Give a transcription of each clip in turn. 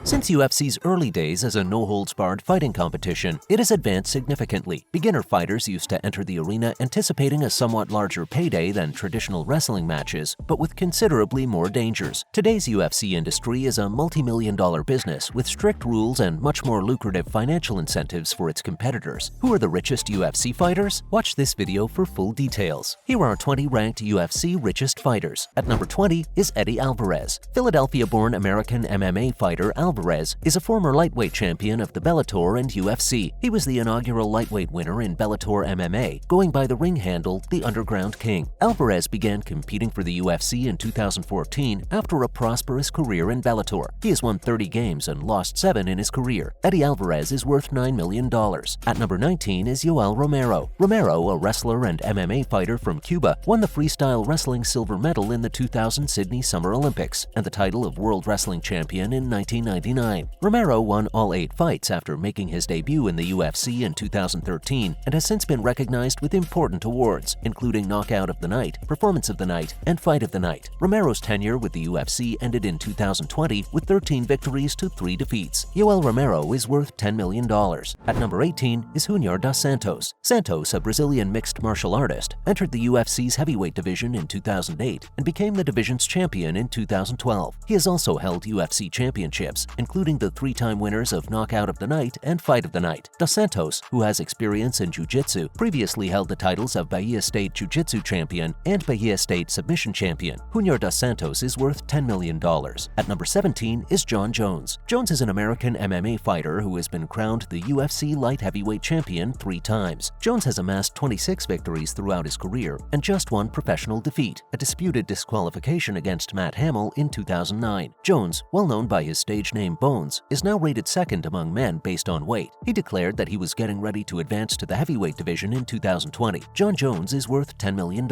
Since UFC's early days as a no-holds-barred fighting competition, it has advanced significantly. Beginner fighters used to enter the arena anticipating a somewhat larger payday than traditional wrestling matches, but with considerably more dangers. Today's UFC industry is a multi-million-dollar business with strict rules and much more lucrative financial incentives for its competitors. Who are the richest UFC fighters? Watch this video for full details. Here are 20 ranked UFC richest fighters. At number 20 is Eddie Alvarez. Philadelphia-born American MMA fighter Alvarez is a former lightweight champion of the Bellator and UFC. He was the inaugural lightweight winner in Bellator MMA, going by the ring handle the Underground King. Alvarez began competing for the UFC in 2014 after a prosperous career in Bellator. He has won 30 games and lost 7 in his career. Eddie Alvarez is worth $9 million. At number 19 is Yoel Romero. Romero, a wrestler and MMA fighter from Cuba, won the freestyle wrestling silver medal in the 2000 Sydney Summer Olympics and the title of World Wrestling Champion in 1999. Romero won all 8 fights after making his debut in the UFC in 2013 and has since been recognized with important awards, including Knockout of the Night, Performance of the Night, and Fight of the Night. Romero's tenure with the UFC ended in 2020 with 13 victories to 3 defeats. Yoel Romero is worth $10 million. At number 18 is Junior dos Santos. Santos, a Brazilian mixed martial artist, entered the UFC's heavyweight division in 2008 and became the division's champion in 2012. He has also held UFC championships, including the 3-time winners of Knockout of the Night and Fight of the Night. Dos Santos, who has experience in jiu-jitsu, previously held the titles of Bahia State Jiu-Jitsu Champion and Bahia State Submission Champion. Junior dos Santos is worth $10 million. At number 17 is Jon Jones. Jones is an American MMA fighter who has been crowned the UFC light heavyweight champion 3 times. Jones has amassed 26 victories throughout his career and just one professional defeat, a disputed disqualification against Matt Hamill in 2009. Jones, well known by his stage name Bones, is now rated second among men based on weight. He declared that he was getting ready to advance to the heavyweight division in 2020. Jon Jones is worth $10 million.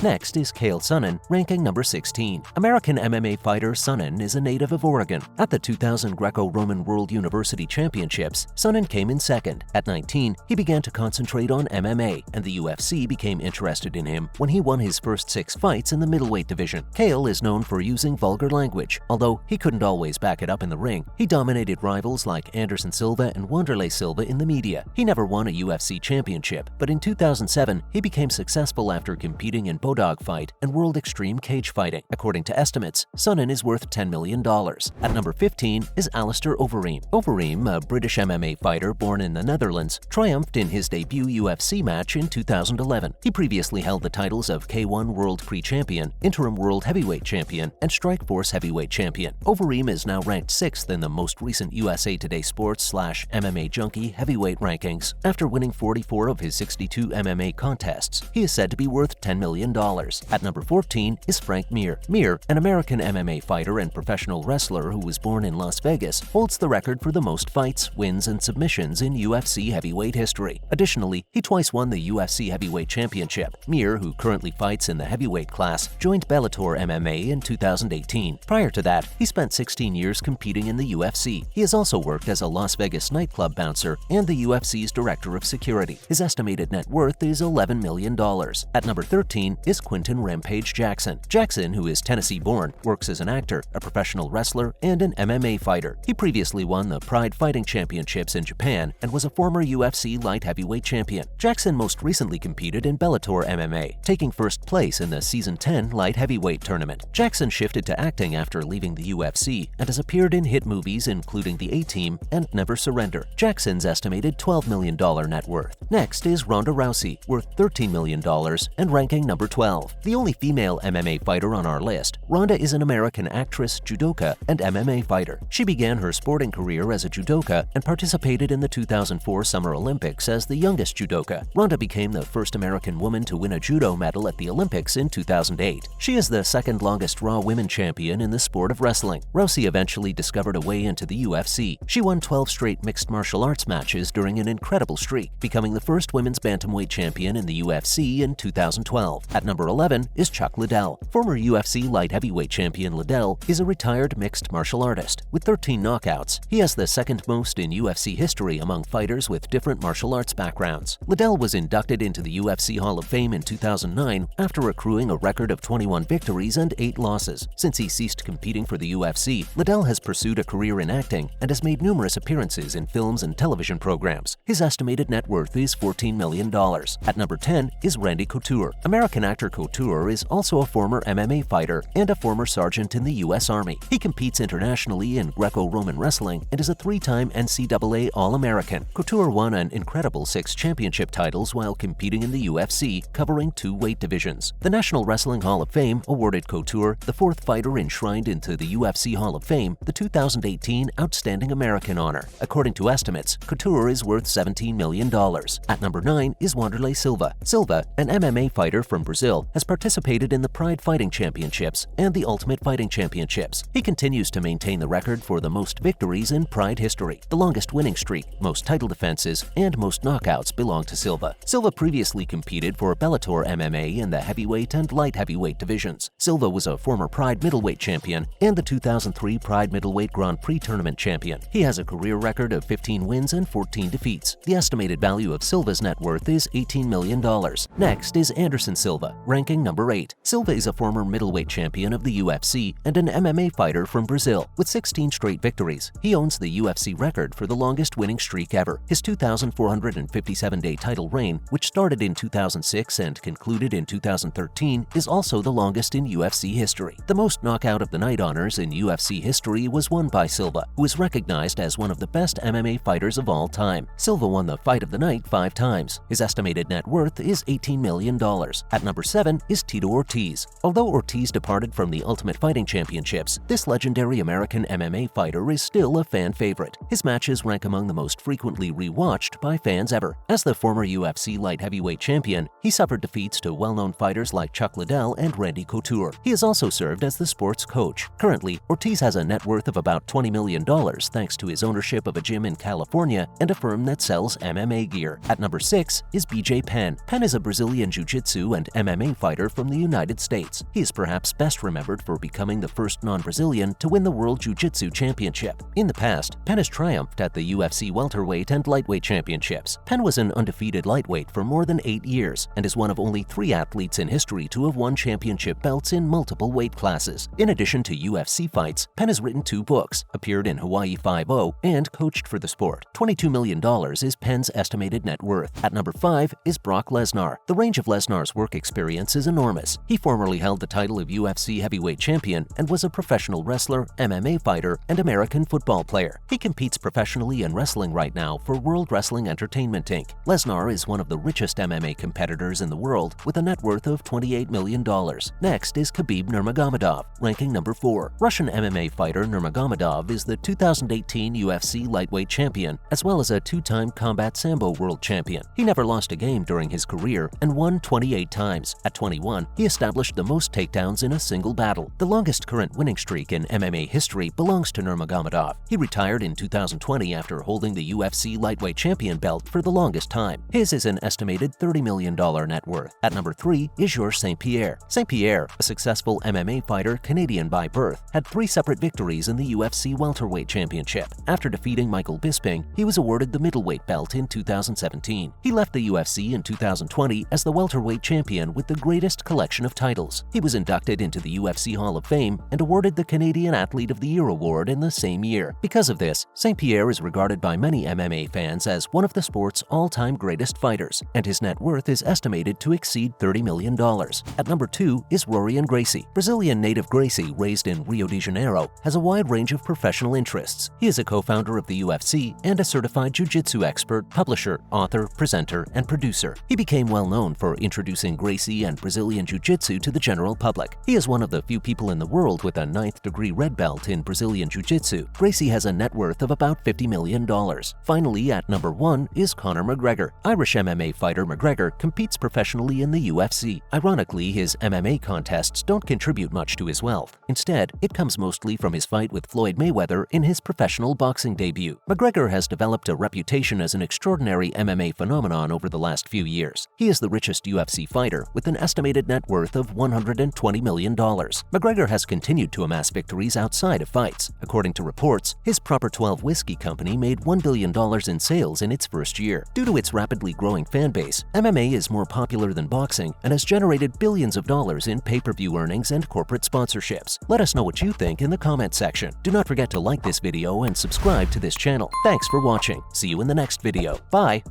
Next is Chael Sonnen, ranking number 16. American MMA fighter Sonnen is a native of Oregon. At the 2000 Greco-Roman World University Championships, Sonnen came in second. At 19, he began to concentrate on MMA, and the UFC became interested in him when he won his first 6 fights in the middleweight division. Chael is known for using vulgar language. Although he couldn't always back it up in the ring, he dominated rivals like Anderson Silva and Wanderlei Silva in the media. He never won a UFC championship, but in 2007, he became successful after competing in Bodog Fight and World Extreme Cage Fighting. According to estimates, Sonnen is worth $10 million. At number 15 is Alistair Overeem. Overeem, a British MMA fighter born in the Netherlands, triumphed in his debut UFC match in 2011. He previously held the titles of K1 World Pre-Champion, Interim World Heavyweight Champion, and Strikeforce Heavyweight Champion. Overeem is now ranked 6th in the most recent USA Today Sports/MMA Junkie heavyweight rankings. After winning 44 of his 62 MMA contests, he is said to be worth $10 million. At number 14 is Frank Mir. Mir, an American MMA fighter and professional wrestler who was born in Las Vegas, holds the record for the most fights, wins, and submissions in UFC heavyweight history. Additionally, he twice won the UFC Heavyweight Championship. Mir, who currently fights in the heavyweight class, joined Bellator MMA in 2018. Prior to that, he spent 16 years competing in the UFC. He has also worked as a Las Vegas nightclub bouncer and the UFC's director of security. His estimated net worth is $11 million. At number 13 is Quinton Rampage Jackson. Jackson, who is Tennessee-born, works as an actor, a professional wrestler, and an MMA fighter. He previously won the Pride Fighting Championships in Japan and was a former UFC light heavyweight champion. Jackson most recently competed in Bellator MMA, taking first place in the Season 10 light heavyweight tournament. Jackson shifted to acting after leaving the UFC and has appeared in hit movies including The A-Team and Never Surrender. Jackson's estimated $12 million net worth. Next is Ronda Rousey, worth $13 million and ranking number 12. The only female MMA fighter on our list, Ronda is an American actress, judoka, and MMA fighter. She began her sporting career as a judoka and participated in the 2004 Summer Olympics as the youngest judoka. Ronda became the first American woman to win a judo medal at the Olympics in 2008. She is the second longest Raw Women champion in the sport of wrestling. Rousey eventually discovered a way into the UFC. She won 12 straight mixed martial arts matches during an incredible streak, becoming the first women's bantamweight champion in the UFC in 2012. At number 11 is Chuck Liddell. Former UFC light heavyweight champion Liddell is a retired mixed martial artist. With 13 knockouts, he has the second most in UFC history among fighters with different martial arts backgrounds. Liddell was inducted into the UFC Hall of Fame in 2009 after accruing a record of 21 victories and 8 losses. Since he ceased competing for the UFC, Liddell has pursued pursued a career in acting and has made numerous appearances in films and television programs. His estimated net worth is $14 million. At number 10 is Randy Couture. American actor Couture is also a former MMA fighter and a former sergeant in the U.S. Army. He competes internationally in Greco-Roman wrestling and is a three-time NCAA All-American. Couture won an incredible 6 championship titles while competing in the UFC, covering 2 weight divisions. The National Wrestling Hall of Fame awarded Couture, the 4th fighter enshrined into the UFC Hall of Fame, the 2018 Outstanding American honor. According to estimates, Couture is worth $17 million. At number 9 is Wanderlei Silva. Silva, an MMA fighter from Brazil, has participated in the Pride Fighting Championships and the Ultimate Fighting Championships. He continues to maintain the record for the most victories in Pride history. The longest winning streak, most title defenses, and most knockouts belong to Silva. Silva previously competed for Bellator MMA in the heavyweight and light heavyweight divisions. Silva was a former Pride middleweight champion and the 2003 Pride Middleweight Grand Prix tournament champion. He has a career record of 15 wins and 14 defeats. The estimated value of Silva's net worth is $18 million. Next is Anderson Silva, ranking number 8. Silva is a former middleweight champion of the UFC and an MMA fighter from Brazil. With 16 straight victories, he owns the UFC record for the longest winning streak ever. His 2,457-day title reign, which started in 2006 and concluded in 2013, is also the longest in UFC history. The most knockout of the night honors in UFC history was won by Silva, who is recognized as one of the best MMA fighters of all time. Silva won the fight of the night 5 times. His estimated net worth is $18 million. At number 7 is Tito Ortiz. Although Ortiz departed from the Ultimate Fighting Championships, this legendary American MMA fighter is still a fan favorite. His matches rank among the most frequently rewatched by fans ever. As the former UFC light heavyweight champion, he suffered defeats to well-known fighters like Chuck Liddell and Randy Couture. He has also served as the sports coach. Currently, Ortiz has a net worth of about $20 million thanks to his ownership of a gym in California and a firm that sells MMA gear. At number 6 is BJ Penn. Penn is a Brazilian jiu-jitsu and MMA fighter from the United States. He is perhaps best remembered for becoming the first non-Brazilian to win the World Jiu-Jitsu Championship. In the past, Penn has triumphed at the UFC welterweight and lightweight championships. Penn was an undefeated lightweight for more than 8 years and is one of only 3 athletes in history to have won championship belts in multiple weight classes. In addition to UFC fights, Penn has written 2 books, appeared in Hawaii Five-0, and coached for the sport. $22 million is Penn's estimated net worth. At number 5 is Brock Lesnar. The range of Lesnar's work experience is enormous. He formerly held the title of UFC heavyweight champion and was a professional wrestler, MMA fighter, and American football player. He competes professionally in wrestling right now for World Wrestling Entertainment Inc. Lesnar is one of the richest MMA competitors in the world with a net worth of $28 million. Next is Khabib Nurmagomedov, ranking number 4. Russian MMA fighter Nurmagomedov is the 2018 UFC lightweight champion, as well as a 2-time combat sambo world champion. He never lost a game during his career and won 28 times. At 21, he established the most takedowns in a single battle. The longest current winning streak in MMA history belongs to Nurmagomedov. He retired in 2020 after holding the UFC lightweight champion belt for the longest time. His is an estimated $30 million net worth. At number 3 is Georges St. Pierre. St. Pierre, a successful MMA fighter, Canadian by birth, had 3 separate victories in the UFC welterweight championship. After defeating Michael Bisping, he was awarded the middleweight belt in 2017. He left the UFC in 2020 as the welterweight champion with the greatest collection of titles. He was inducted into the UFC Hall of Fame and awarded the Canadian Athlete of the Year award in the same year. Because of this, St. Pierre is regarded by many MMA fans as one of the sport's all-time greatest fighters, and his net worth is estimated to exceed $30 million. At number 2 is Rorion Gracie. Brazilian native Gracie, raised in Rio de Janeiro, has a wide range of professional interests. He is a co-founder of the UFC and a certified jiu-jitsu expert, publisher, author, presenter, and producer. He became well known for introducing Gracie and Brazilian jiu-jitsu to the general public. He is one of the few people in the world with a 9th degree red belt in Brazilian jiu-jitsu. Gracie has a net worth of about $50 million. Finally, at number 1 is Conor McGregor. Irish MMA fighter McGregor competes professionally in the UFC. Ironically, his MMA contests don't contribute much to his wealth. Instead, it comes mostly from his fight with Floyd Mayweather in his professional boxing debut. McGregor has developed a reputation as an extraordinary MMA phenomenon over the last few years. He is the richest UFC fighter with an estimated net worth of $120 million. McGregor has continued to amass victories outside of fights. According to reports, his Proper 12 whiskey company made $1 billion in sales in its first year. Due to its rapidly growing fan base, MMA is more popular than boxing and has generated billions of dollars in pay-per-view earnings and corporate sponsorships. Let us know what you think in the comment section. Do not forget to like this video and subscribe to this channel. Thanks for watching. See you in the next video. Bye!